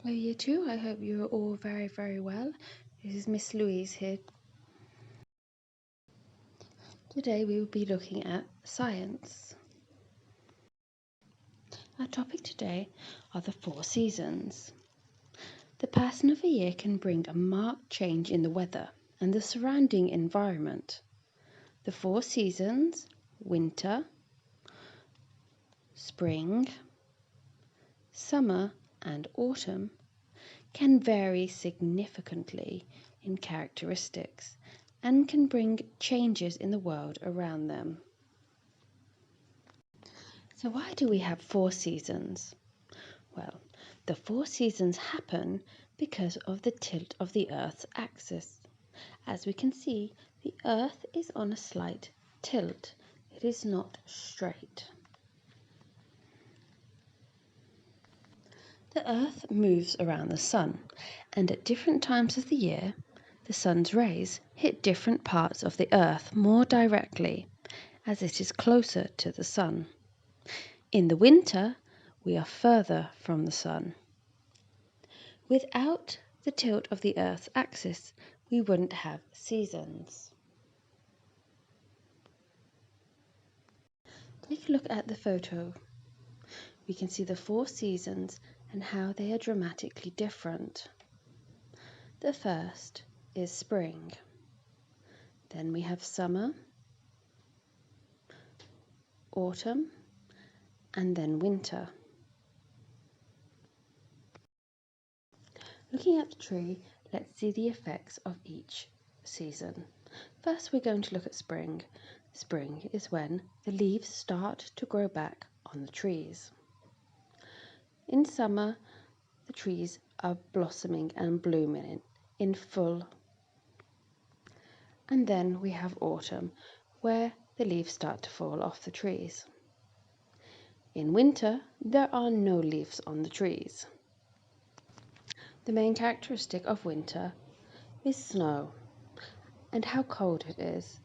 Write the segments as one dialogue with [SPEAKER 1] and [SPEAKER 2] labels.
[SPEAKER 1] Hello Year 2, I hope you're all very well. This is Miss Louise here. Today we will be looking at science. Our topic today are the 4 seasons. The passing of a year can bring a marked change in the weather and the surrounding environment. The 4 seasons, winter, spring, summer and autumn, can vary significantly in characteristics and can bring changes in the world around them. So why do we have 4 seasons? Well, the 4 seasons happen because of the tilt of the Earth's axis. As we can see, the Earth is on a slight tilt. It is not straight. The Earth moves around the Sun, and at different times of the year, the Sun's rays hit different parts of the Earth more directly, as it is closer to the Sun. In the winter, we are further from the Sun. Without the tilt of the Earth's axis, we wouldn't have seasons. Take a look at the photo. We can see the 4 seasons and how they are dramatically different. The first is spring. Then we have summer, autumn, and then winter. Looking at the tree, let's see the effects of each season. First, we're going to look at spring. Spring is when the leaves start to grow back on the trees. In summer, the trees are blossoming and blooming in full. And then we have autumn, where the leaves start to fall off the trees. In winter, there are no leaves on the trees. The main characteristic of winter is snow and how cold it is,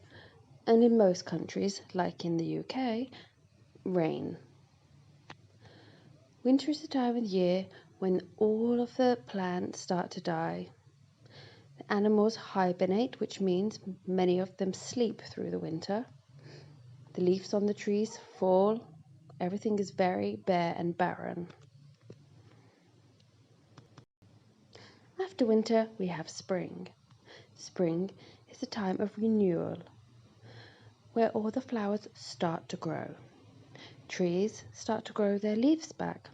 [SPEAKER 1] and in most countries, like in the UK, rain. Winter is the time of year when all of the plants start to die. The animals hibernate, which means many of them sleep through the winter. The leaves on the trees fall. Everything is very bare and barren. After winter, we have spring. Spring is a time of renewal, where all the flowers start to grow. Trees start to grow their leaves back.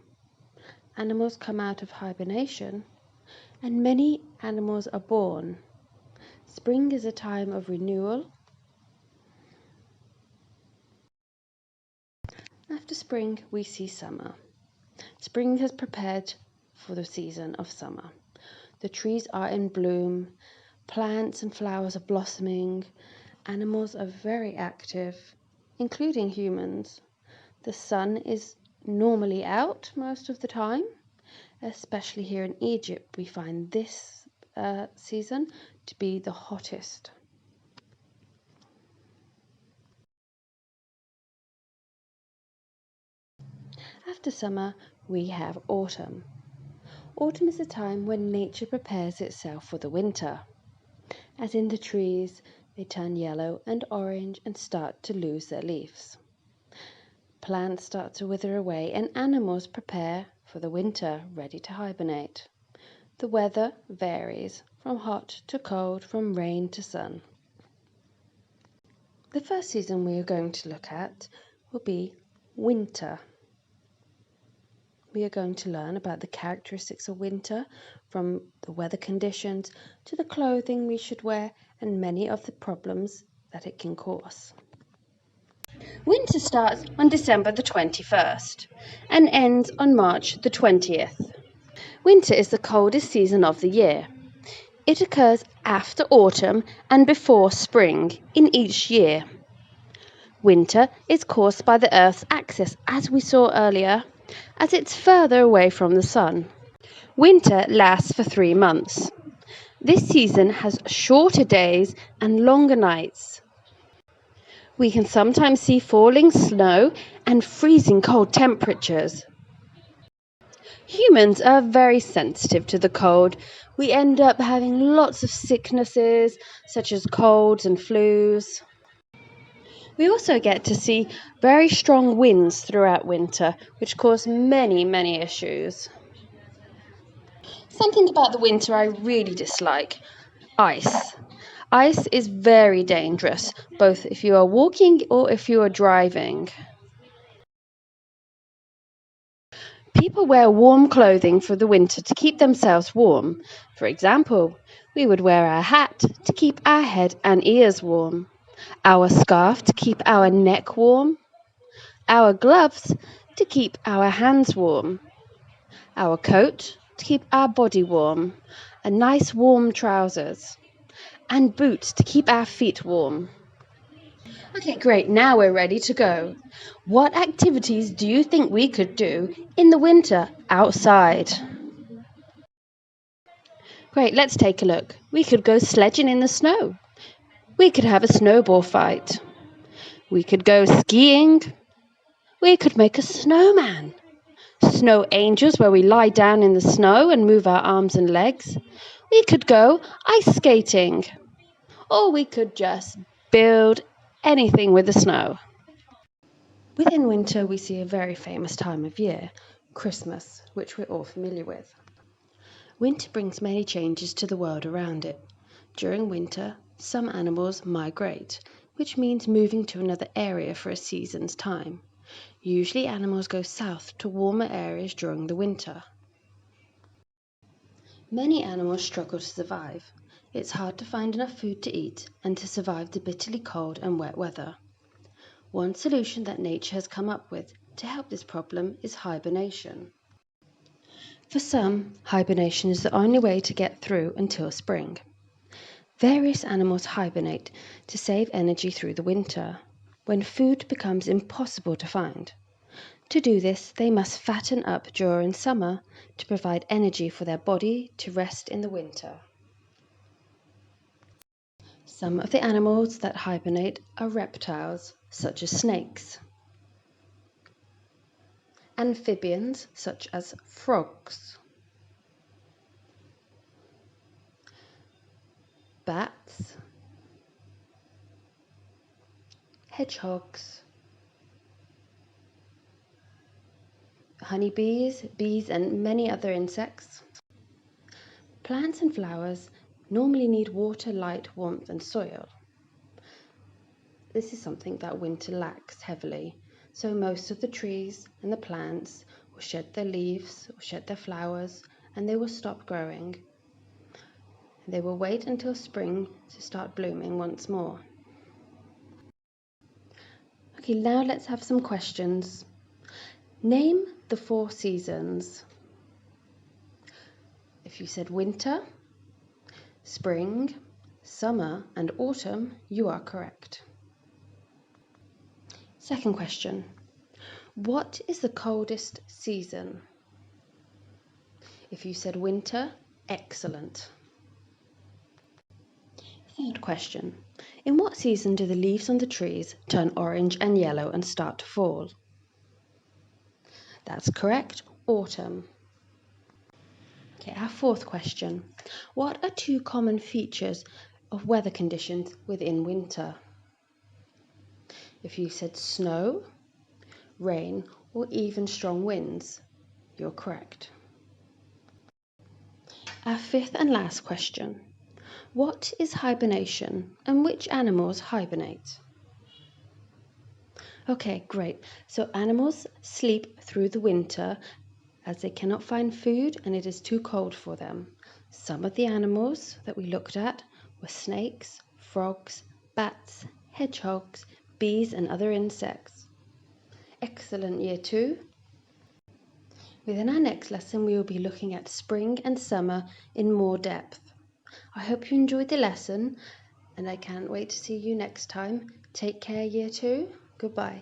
[SPEAKER 1] Animals come out of hibernation, and many animals are born. Spring is a time of renewal. After spring, we see summer. Spring has prepared for the season of summer. The trees are in bloom, plants and flowers are blossoming, animals are very active, including humans. The sun is normally out most of the time, especially here in Egypt. We find this season to be the hottest. After summer, we have autumn. Autumn is a time when nature prepares itself for the winter. As in the trees, they turn yellow and orange and start to lose their leaves. Plants start to wither away and animals prepare for the winter, ready to hibernate. The weather varies from hot to cold, from rain to sun. The first season we are going to look at will be winter. We are going to learn about the characteristics of winter, from the weather conditions to the clothing we should wear and many of the problems that it can cause. Winter starts on December the 21st and ends on March the 20th. Winter is the coldest season of the year. It occurs after autumn and before spring in each year. Winter is caused by the Earth's axis, as we saw earlier, as it's further away from the sun. Winter lasts for 3 months. This season has shorter days and longer nights. We can sometimes see falling snow and freezing cold temperatures. Humans are very sensitive to the cold. We end up having lots of sicknesses, such as colds and flus. We also get to see very strong winds throughout winter, which cause many issues. Something about the winter I really dislike: ice. Ice is very dangerous, both if you are walking or if you are driving. People wear warm clothing for the winter to keep themselves warm. For example, we would wear our hat to keep our head and ears warm, our scarf to keep our neck warm, our gloves to keep our hands warm, our coat to keep our body warm, and nice warm trousers, and boots to keep our feet warm. Okay, great, now we're ready to go. What activities do you think we could do in the winter outside? Great, let's take a look. We could go sledging in the snow. We could have a snowball fight. We could go skiing. We could make a snowman. Snow angels, where we lie down in the snow and move our arms and legs. We could go ice skating. Or we could just build anything with the snow. Within winter, we see a very famous time of year, Christmas, which we're all familiar with. Winter brings many changes to the world around it. During winter, some animals migrate, which means moving to another area for a season's time. Usually animals go south to warmer areas during the winter. Many animals struggle to survive. It's hard to find enough food to eat and to survive the bitterly cold and wet weather. One solution that nature has come up with to help this problem is hibernation. For some, hibernation is the only way to get through until spring. Various animals hibernate to save energy through the winter, when food becomes impossible to find. To do this, they must fatten up during summer to provide energy for their body to rest in the winter. Some of the animals that hibernate are reptiles, such as snakes, amphibians, such as frogs, bats, hedgehogs, honeybees, bees, and many other insects. Plants and flowers normally need water, light, warmth, and soil. This is something that winter lacks heavily, so most of the trees and the plants will shed their leaves or shed their flowers, and they will stop growing. They will wait until spring to start blooming once more. Okay, now let's have some questions. Name the 4 seasons. If you said winter, spring, summer, and autumn, you are correct. Second question. What is the coldest season? If you said winter, excellent. Third question. In what season do the leaves on the trees turn orange and yellow and start to fall? That's correct, autumn. Okay, our fourth question. What are 2 common features of weather conditions within winter? If you said snow, rain, or even strong winds, you're correct. Our fifth and last question. What is hibernation and which animals hibernate? Okay, great. So animals sleep through the winter as they cannot find food and it is too cold for them. Some of the animals that we looked at were snakes, frogs, bats, hedgehogs, bees, and other insects. Excellent, Year 2. Within our next lesson, we will be looking at spring and summer in more depth. I hope you enjoyed the lesson, and I can't wait to see you next time. Take care, Year 2. Goodbye.